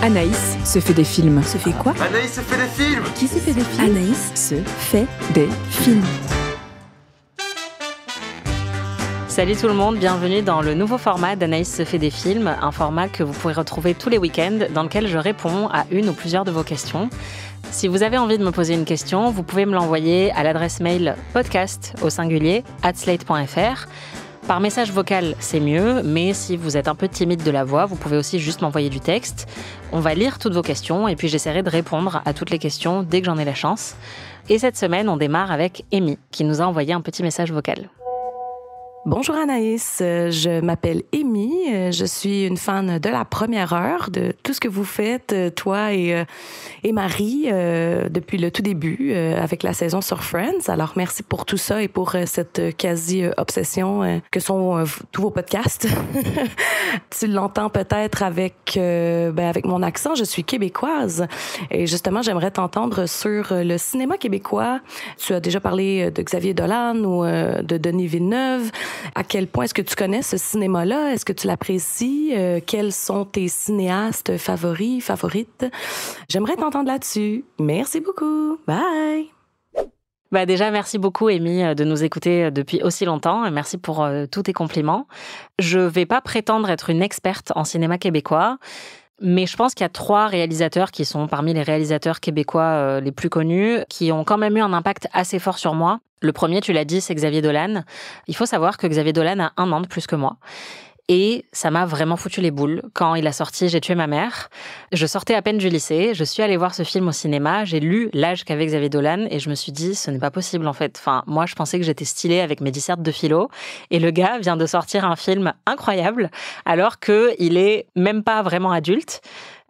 Anaïs se fait des films. Se fait quoi? Anaïs se fait des films. Qui se fait des films? Anaïs se fait des films. Salut tout le monde, bienvenue dans le nouveau format d'Anaïs se fait des films, un format que vous pourrez retrouver tous les week-ends dans lequel je réponds à une ou plusieurs de vos questions. Si vous avez envie de me poser une question, vous pouvez me l'envoyer à l'adresse mail podcast@slate.fr. Par message vocal, c'est mieux, mais si vous êtes un peu timide de la voix, vous pouvez aussi juste m'envoyer du texte. On va lire toutes vos questions et puis j'essaierai de répondre à toutes les questions dès que j'en ai la chance. Et cette semaine, on démarre avec Amy, qui nous a envoyé un petit message vocal. Bonjour Anaïs, je m'appelle Amy, je suis une fan de la première heure, de tout ce que vous faites, toi et Marie, depuis le tout début, avec la saison sur Friends. Alors merci pour tout ça et pour cette quasi-obsession que sont tous vos podcasts. Tu l'entends peut-être avec mon accent, je suis québécoise et justement j'aimerais t'entendre sur le cinéma québécois. Tu as déjà parlé de Xavier Dolan ou de Denis Villeneuve. À quel point est-ce que tu connais ce cinéma-là? Est-ce que tu l'apprécies? Quels sont tes cinéastes favoris, favorites? J'aimerais t'entendre là-dessus. Merci beaucoup. Bye! Déjà, merci beaucoup, Amy, de nous écouter depuis aussi longtemps. Et merci pour tous tes compliments. Je vais pas prétendre être une experte en cinéma québécois, mais je pense qu'il y a 3 réalisateurs qui sont parmi les réalisateurs québécois les plus connus, qui ont quand même eu un impact assez fort sur moi. Le premier, tu l'as dit, c'est Xavier Dolan. Il faut savoir que Xavier Dolan a 1 an de plus que moi. Et ça m'a vraiment foutu les boules quand il a sorti J'ai tué ma mère. Je sortais à peine du lycée, je suis allée voir ce film au cinéma, j'ai lu l'âge qu'avait Xavier Dolan et je me suis dit, ce n'est pas possible en fait. Enfin, moi, je pensais que j'étais stylée avec mes dissertes de philo et le gars vient de sortir un film incroyable alors qu'il est même pas vraiment adulte.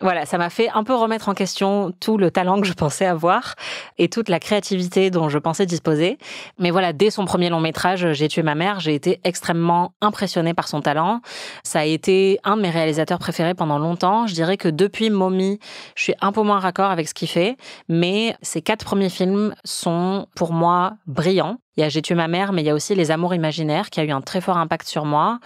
Voilà, ça m'a fait un peu remettre en question tout le talent que je pensais avoir et toute la créativité dont je pensais disposer. Mais voilà, dès son premier long métrage, J'ai tué ma mère, j'ai été extrêmement impressionnée par son talent. Ça a été un de mes réalisateurs préférés pendant longtemps. Je dirais que depuis Mommy, je suis un peu moins raccord avec ce qu'il fait, mais ses 4 premiers films sont pour moi brillants. Il y a J'ai tué ma mère, mais il y a aussi Les Amours imaginaires qui a eu un très fort impact sur moi.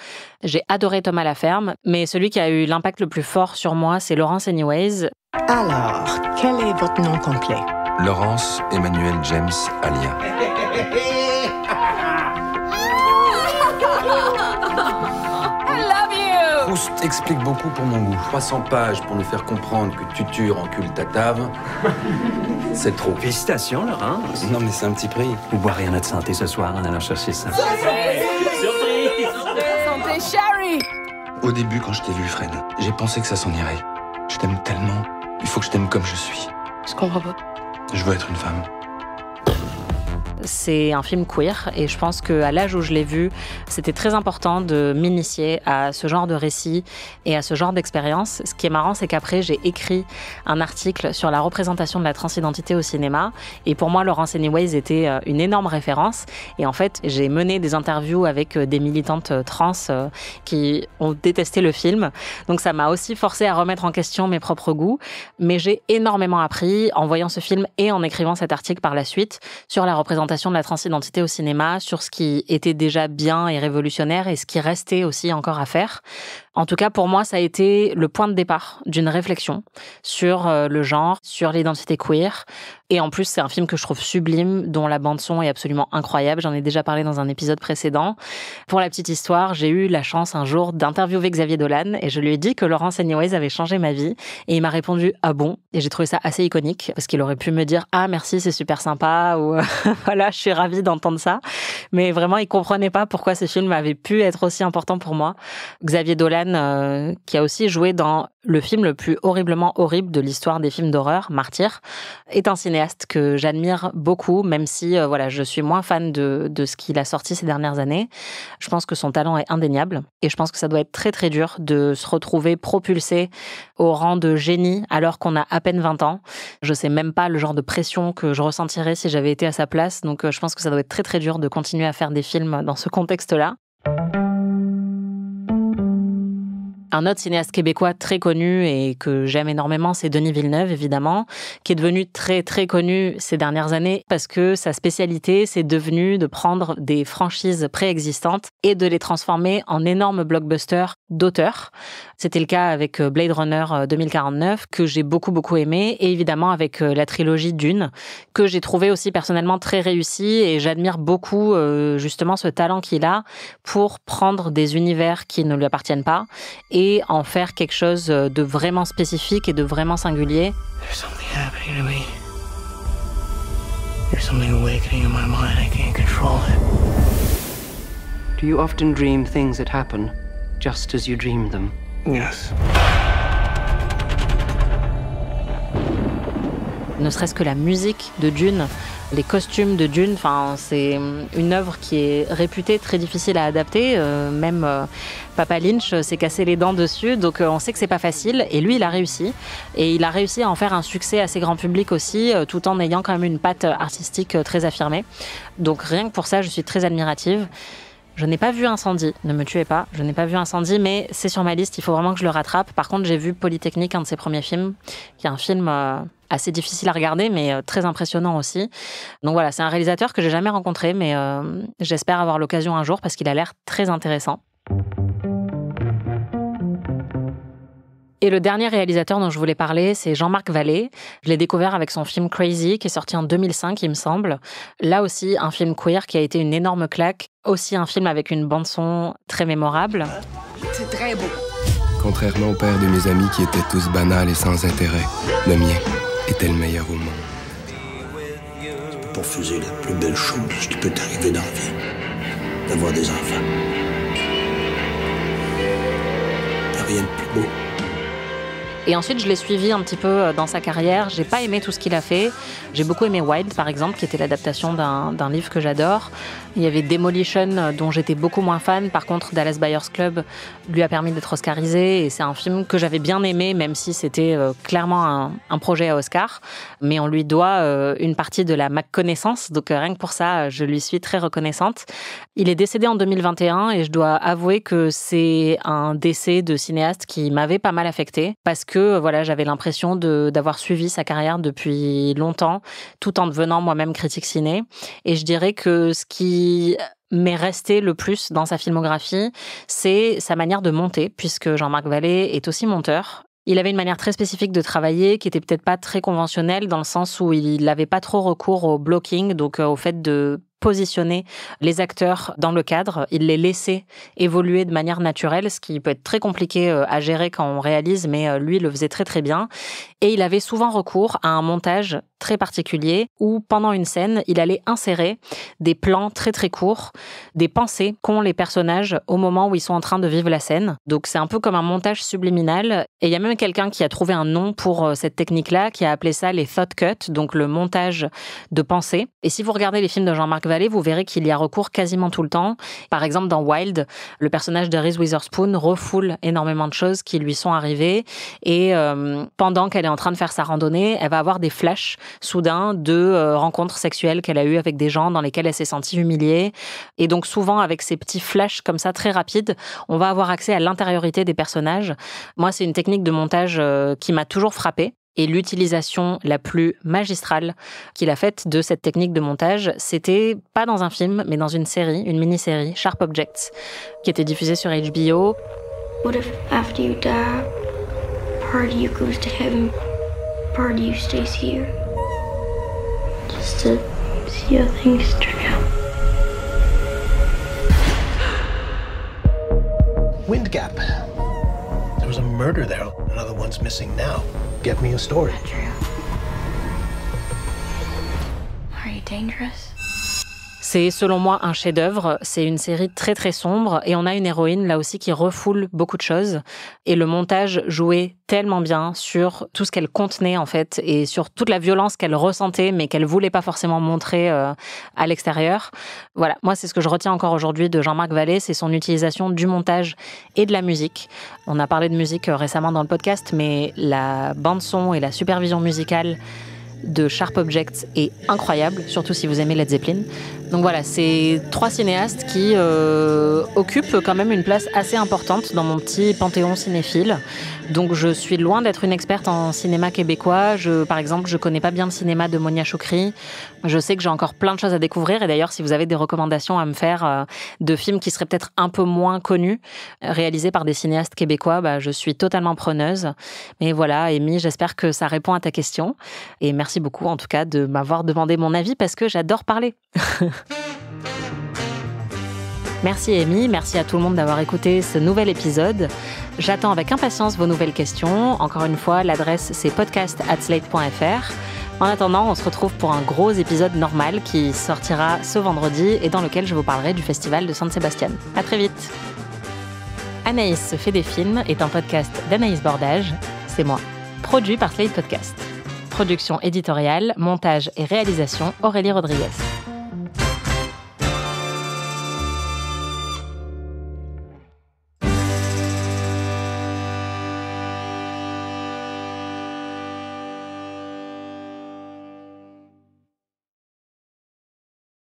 J'ai adoré Thomas Laferme, mais celui qui a eu l'impact le plus fort sur moi, c'est Laurence Anyways. Alors, quel est votre nom complet? Laurence Emmanuel James Alia. Proust explique beaucoup pour mon goût. 300 pages pour nous faire comprendre que Tutur encule Tatave, c'est trop. Félicitations, Laurence. Non, mais c'est un petit prix. Vous boirez à notre santé ce soir en allant chercher ça. Surprise! Santé, Sherry! Au début, quand je t'ai vu, Fred, j'ai pensé que ça s'en irait. Je t'aime tellement. Il faut que je t'aime comme je suis. Je comprends pas. Je veux être une femme. C'est un film queer et je pense qu'à l'âge où je l'ai vu, c'était très important de m'initier à ce genre de récit et à ce genre d'expérience. Ce qui est marrant, c'est qu'après, j'ai écrit un article sur la représentation de la transidentité au cinéma et pour moi, Laurence Anyways était une énorme référence et en fait, j'ai mené des interviews avec des militantes trans qui ont détesté le film. Donc ça m'a aussi forcé à remettre en question mes propres goûts, mais j'ai énormément appris en voyant ce film et en écrivant cet article par la suite sur la représentation de la transidentité au cinéma, sur ce qui était déjà bien et révolutionnaire et ce qui restait aussi encore à faire. En tout cas, pour moi, ça a été le point de départ d'une réflexion sur le genre, sur l'identité queer. Et en plus, c'est un film que je trouve sublime, dont la bande-son est absolument incroyable. J'en ai déjà parlé dans un épisode précédent. Pour la petite histoire, j'ai eu la chance un jour d'interviewer Xavier Dolan et je lui ai dit que Laurence Anyways avait changé ma vie. Et il m'a répondu « Ah bon ?» Et j'ai trouvé ça assez iconique parce qu'il aurait pu me dire « Ah merci, c'est super sympa » ou « Voilà, je suis ravie d'entendre ça ». Mais vraiment, il comprenait pas pourquoi ce film avait pu être aussi important pour moi. Xavier Dolan, qui a aussi joué dans le film le plus horriblement horrible de l'histoire des films d'horreur, Martyr, est un cinéaste que j'admire beaucoup, même si je suis moins fan de ce qu'il a sorti ces dernières années. Je pense que son talent est indéniable et je pense que ça doit être très très dur de se retrouver propulsé au rang de génie alors qu'on a à peine 20 ans. Je sais même pas le genre de pression que je ressentirais si j'avais été à sa place, donc je pense que ça doit être très très dur de continuer à faire des films dans ce contexte-là. Un autre cinéaste québécois très connu et que j'aime énormément, c'est Denis Villeneuve, évidemment, qui est devenu très, très connu ces dernières années parce que sa spécialité, c'est devenu de prendre des franchises préexistantes et de les transformer en énormes blockbusters d'auteurs. C'était le cas avec Blade Runner 2049, que j'ai beaucoup, beaucoup aimé, et évidemment avec la trilogie Dune, que j'ai trouvé aussi personnellement très réussie, et j'admire beaucoup justement ce talent qu'il a pour prendre des univers qui ne lui appartiennent pas et en faire quelque chose de vraiment spécifique et de vraiment singulier. There's something happening to me. There's something awakening in my mind. I can't control it. Do you often dream things that happen just as you dreamed them? Yes. Ne serait-ce que la musique de Dune, les costumes de Dune, c'est une œuvre qui est réputée très difficile à adapter. Même Papa Lynch s'est cassé les dents dessus, donc on sait que c'est pas facile. Et lui, il a réussi. Et il a réussi à en faire un succès assez grand public aussi, tout en ayant quand même une patte artistique très affirmée. Donc rien que pour ça, je suis très admirative. Je n'ai pas vu Incendie, ne me tuez pas, je n'ai pas vu Incendie, mais c'est sur ma liste, il faut vraiment que je le rattrape. Par contre, j'ai vu Polytechnique, un de ses premiers films, qui est un film assez difficile à regarder, mais très impressionnant aussi. Donc voilà, c'est un réalisateur que j'ai jamais rencontré, mais j'espère avoir l'occasion un jour, parce qu'il a l'air très intéressant. Et le dernier réalisateur dont je voulais parler, c'est Jean-Marc Vallée. Je l'ai découvert avec son film Crazy, qui est sorti en 2005, il me semble. Là aussi, un film queer qui a été une énorme claque. Aussi un film avec une bande-son très mémorable. C'est très beau. Contrairement au père de mes amis qui étaient tous banals et sans intérêt, le mien était le meilleur au monde. Pour refuser la plus belle chose qui peut t'arriver dans la vie, d'avoir des enfants. Il n'y a rien de plus beau. Et ensuite, je l'ai suivi un petit peu dans sa carrière. J'ai pas aimé tout ce qu'il a fait. J'ai beaucoup aimé Wild, par exemple, qui était l'adaptation d'un livre que j'adore. Il y avait Demolition, dont j'étais beaucoup moins fan. Par contre, Dallas Buyers Club lui a permis d'être oscarisé. Et c'est un film que j'avais bien aimé, même si c'était clairement un projet à Oscar. Mais on lui doit une partie de la connaissance. Donc rien que pour ça, je lui suis très reconnaissante. Il est décédé en 2021 et je dois avouer que c'est un décès de cinéaste qui m'avait pas mal affectée. Parce que voilà, j'avais l'impression d'avoir suivi sa carrière depuis longtemps, tout en devenant moi-même critique ciné. Et je dirais que ce qui m'est resté le plus dans sa filmographie, c'est sa manière de monter, puisque Jean-Marc Vallée est aussi monteur. Il avait une manière très spécifique de travailler qui était peut-être pas très conventionnelle, dans le sens où il n'avait pas trop recours au blocking, donc au fait de positionner les acteurs dans le cadre, il les laissait évoluer de manière naturelle, ce qui peut être très compliqué à gérer quand on réalise, mais lui le faisait très très bien. Et il avait souvent recours à un montage très particulier où pendant une scène, il allait insérer des plans très très courts, des pensées qu'ont les personnages au moment où ils sont en train de vivre la scène. Donc c'est un peu comme un montage subliminal. Et il y a même quelqu'un qui a trouvé un nom pour cette technique-là, qui a appelé ça les thought cuts, donc le montage de pensées. Et si vous regardez les films de Jean-Marc Vallée, vous verrez qu'il y a recours quasiment tout le temps. Par exemple, dans Wild, le personnage de Reese Witherspoon refoule énormément de choses qui lui sont arrivées. Et pendant qu'elle est en train de faire sa randonnée, elle va avoir des flashs soudain de rencontres sexuelles qu'elle a eues avec des gens dans lesquels elle s'est sentie humiliée. Et donc souvent, avec ces petits flashs comme ça très rapides, on va avoir accès à l'intériorité des personnages. Moi, c'est une technique de montage qui m'a toujours frappée. Et l'utilisation la plus magistrale qu'il a faite de cette technique de montage, c'était pas dans un film, mais dans une série, une mini-série, Sharp Objects, qui était diffusée sur HBO. What if after you die, part of you goes to heaven, part of you stays here, just to see how things turn out. Wind Gap. There was a murder there. Another one's missing now. Get me a story. Andrew, are you dangerous? C'est selon moi un chef-d'œuvre, c'est une série très très sombre et on a une héroïne là aussi qui refoule beaucoup de choses et le montage jouait tellement bien sur tout ce qu'elle contenait en fait et sur toute la violence qu'elle ressentait mais qu'elle voulait pas forcément montrer à l'extérieur. Voilà, moi c'est ce que je retiens encore aujourd'hui de Jean-Marc Vallée, c'est son utilisation du montage et de la musique. On a parlé de musique récemment dans le podcast, mais la bande-son et la supervision musicale de Sharp Objects est incroyable, surtout si vous aimez Led Zeppelin. Donc voilà, c'est 3 cinéastes qui occupent quand même une place assez importante dans mon petit panthéon cinéphile. Donc je suis loin d'être une experte en cinéma québécois. Par exemple, je connais pas bien le cinéma de Monia Chokri. Je sais que j'ai encore plein de choses à découvrir. Et d'ailleurs, si vous avez des recommandations à me faire de films qui seraient peut-être un peu moins connus, réalisés par des cinéastes québécois, je suis totalement preneuse. Mais voilà, Amy, j'espère que ça répond à ta question. Et merci beaucoup, en tout cas, de m'avoir demandé mon avis parce que j'adore parler. Merci Amy, merci à tout le monde d'avoir écouté ce nouvel épisode. J'attends avec impatience vos nouvelles questions. Encore une fois, l'adresse c'est podcast@slate.fr. En attendant, on se retrouve pour un gros épisode normal qui sortira ce vendredi et dans lequel je vous parlerai du festival de San Sebastian. À très vite. Anaïs se fait des films est un podcast d'Anaïs Bordage, c'est moi, produit par Slate Podcast. Production éditoriale, montage et réalisation Aurélie Rodriguez.